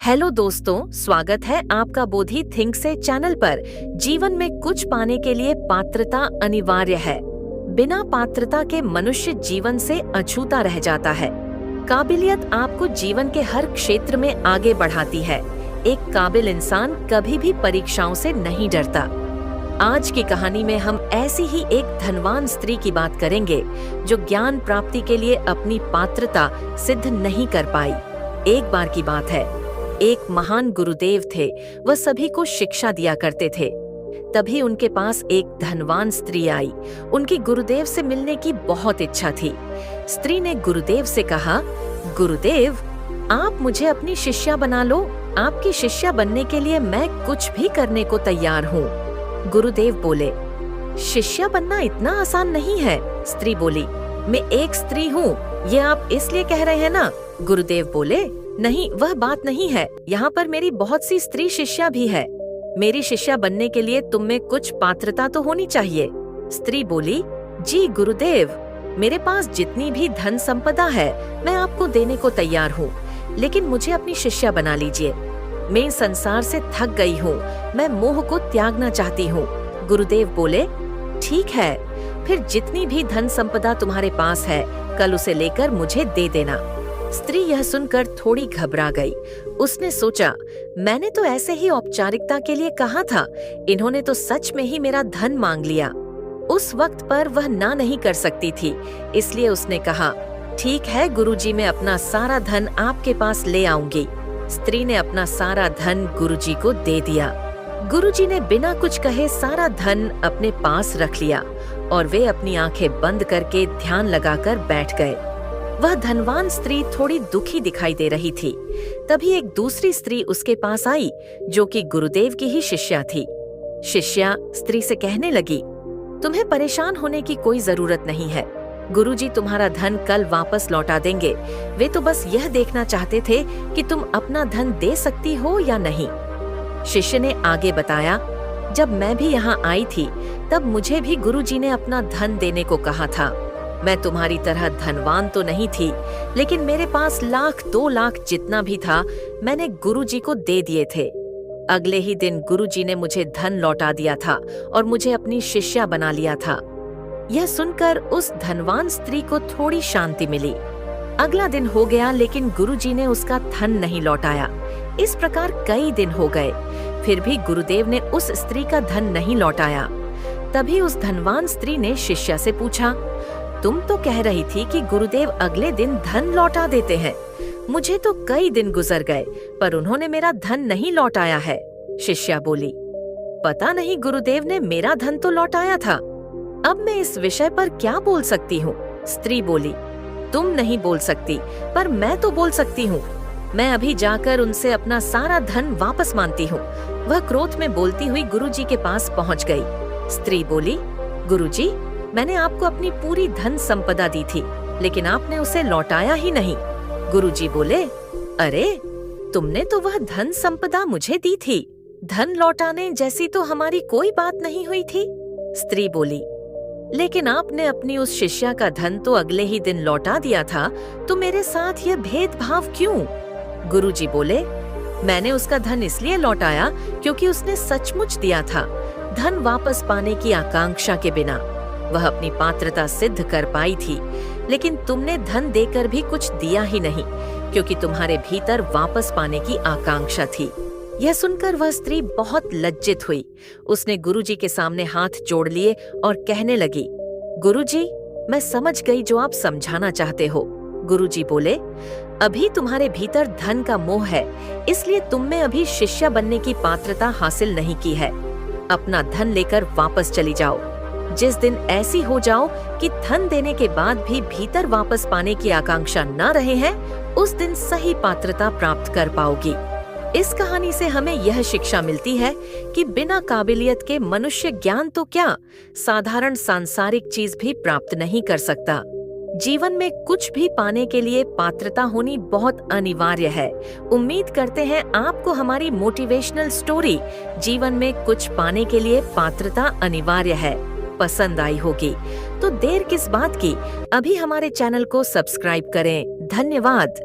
Hello दोस्तों, स्वागत है आपका बोधि थिंक से चैनल पर। जीवन में कुछ पाने के लिए पात्रता अनिवार्य है। बिना पात्रता के मनुष्य जीवन से अछूता रह जाता है। काबिलियत आपको जीवन के हर क्षेत्र में आगे बढ़ाती है। एक काबिल इंसान कभी भी परीक्षाओं से नहीं डरता। आज की कहानी में हम ऐसी ही एक धनवान स्त्री की बात करेंगे जो ज्ञान प्राप्ति के लिए अपनी पात्रता सिद्ध नहीं कर पाई। एक बार की बात है, एक महान गुरुदेव थे। वह सभी को शिक्षा दिया करते थे। तभी उनके पास एक धनवान स्त्री आई। उनकी गुरुदेव से मिलने की बहुत इच्छा थी। स्त्री ने गुरुदेव से कहा, गुरुदेव, आप मुझे अपनी शिष्या बना लो। आपकी शिष्या बनने के लिए मैं कुछ भी करने को तैयार हूँ। गुरुदेव बोले, शिष्या बनना इतना आसान नहीं है। स्त्री बोली, मैं एक स्त्री हूँ, ये आप इसलिए कह रहे हैं ना? गुरुदेव बोले, नहीं, वह बात नहीं है। यहाँ पर मेरी बहुत सी स्त्री शिष्या भी है। मेरी शिष्या बनने के लिए तुम में कुछ पात्रता तो होनी चाहिए। स्त्री बोली, जी गुरुदेव, मेरे पास जितनी भी धन संपदा है मैं आपको देने को तैयार हूँ, लेकिन मुझे अपनी शिष्या बना लीजिए। मैं संसार से थक गई हूँ, मैं मोह को त्यागना चाहती हूँ। गुरुदेव बोले, ठीक है, फिर जितनी भी धन संपदा तुम्हारे पास है कल उसे लेकर मुझे दे देना। स्त्री यह सुनकर थोड़ी घबरा गई। उसने सोचा, मैंने तो ऐसे ही औपचारिकता के लिए कहा था, इन्होंने तो सच में ही मेरा धन मांग लिया। उस वक्त पर वह ना नहीं कर सकती थी, इसलिए उसने कहा, ठीक है गुरुजी, मैं अपना सारा धन आपके पास ले आऊंगी। स्त्री ने अपना सारा धन गुरुजी को दे दिया। गुरुजी ने बिना कुछ कहे सारा धन अपने पास रख लिया और वे अपनी आंखें बंद करके ध्यान लगाकर बैठ गए। वह धनवान स्त्री थोड़ी दुखी दिखाई दे रही थी। तभी एक दूसरी स्त्री उसके पास आई जो कि गुरुदेव की ही शिष्या थी। शिष्या स्त्री से कहने लगी, तुम्हें परेशान होने की कोई जरूरत नहीं है। गुरुजी तुम्हारा धन कल वापस लौटा देंगे। वे तो बस यह देखना चाहते थे कि तुम अपना धन दे सकती हो या नहीं। शिष्य ने आगे बताया, जब मैं भी यहाँ आई थी तब मुझे भी गुरुजी ने अपना धन देने को कहा था। मैं तुम्हारी तरह धनवान तो नहीं थी, लेकिन मेरे पास 1,00,000-2,00,000 जितना भी था मैंने गुरुजी को दे दिए थे। अगले ही दिन गुरुजी ने मुझे धन लौटा दिया था और मुझे अपनी शिष्या बना लिया था। यह सुनकर उस धनवान स्त्री को थोड़ी शांति मिली। अगला दिन हो गया, लेकिन गुरुजी ने उसका धन नहीं लौटाया। इस प्रकार कई दिन हो गए, फिर भी गुरुदेव ने उस स्त्री का धन नहीं लौटाया। तभी उस धनवान स्त्री ने शिष्या से पूछा, तुम तो कह रही थी कि गुरुदेव अगले दिन धन लौटा देते हैं। मुझे तो कई दिन गुजर गए पर उन्होंने मेरा धन नहीं लौटाया है। शिष्या बोली, पता नहीं, गुरुदेव ने मेरा धन तो लौटाया था। अब मैं इस विषय पर क्या बोल सकती हूँ? स्त्री बोली, तुम नहीं बोल सकती, पर मैं तो बोल सकती हूँ। मैं अभी जाकर उनसे अपना सारा धन वापस मांगती हूँ। वह क्रोध में बोलती हुई गुरुजी के पास पहुँच गई। स्त्री बोली, गुरुजी, मैंने आपको अपनी पूरी धन संपदा दी थी, लेकिन आपने उसे लौटाया ही नहीं। गुरुजी बोले, अरे, तुमने तो वह धन संपदा मुझे दी थी। धन लौटाने जैसी तो हमारी कोई बात नहीं हुई थी। स्त्री बोली, लेकिन आपने अपनी उस शिष्या का धन तो अगले ही दिन लौटा दिया था, तो मेरे साथ यह भेदभाव क्यों? गुरुजी बोले, मैंने उसका धन इसलिए लौटाया क्योंकि उसने सचमुच दिया था, धन वापस पाने की आकांक्षा के बिना। वह अपनी पात्रता सिद्ध कर पाई थी, लेकिन तुमने धन देकर भी कुछ दिया ही नहीं, क्योंकि तुम्हारे भीतर वापस पाने की आकांक्षा थी। यह सुनकर वह स्त्री बहुत लज्जित हुई। उसने गुरुजी के सामने हाथ जोड़ लिए और कहने लगी, गुरुजी, मैं समझ गई जो आप समझाना चाहते हो। गुरुजी बोले, अभी तुम्हारे भीतर धन का मोह है, इसलिए तुम में अभी शिष्या बनने की पात्रता हासिल नहीं की है। अपना धन लेकर वापस चली जाओ। जिस दिन ऐसी हो जाओ कि धन देने के बाद भी भीतर वापस पाने की आकांक्षा न रहे हैं, उस दिन सही पात्रता प्राप्त कर पाओगी। इस कहानी से हमें यह शिक्षा मिलती है कि बिना काबिलियत के मनुष्य ज्ञान तो क्या, साधारण सांसारिक चीज भी प्राप्त नहीं कर सकता। जीवन में कुछ भी पाने के लिए पात्रता होनी बहुत अनिवार्य है। उम्मीद करते हैं आपको हमारी मोटिवेशनल स्टोरी, जीवन में कुछ पाने के लिए पात्रता अनिवार्य है, पसंद आई होगी। तो देर किस बात की, अभी हमारे चैनल को सब्सक्राइब करें। धन्यवाद।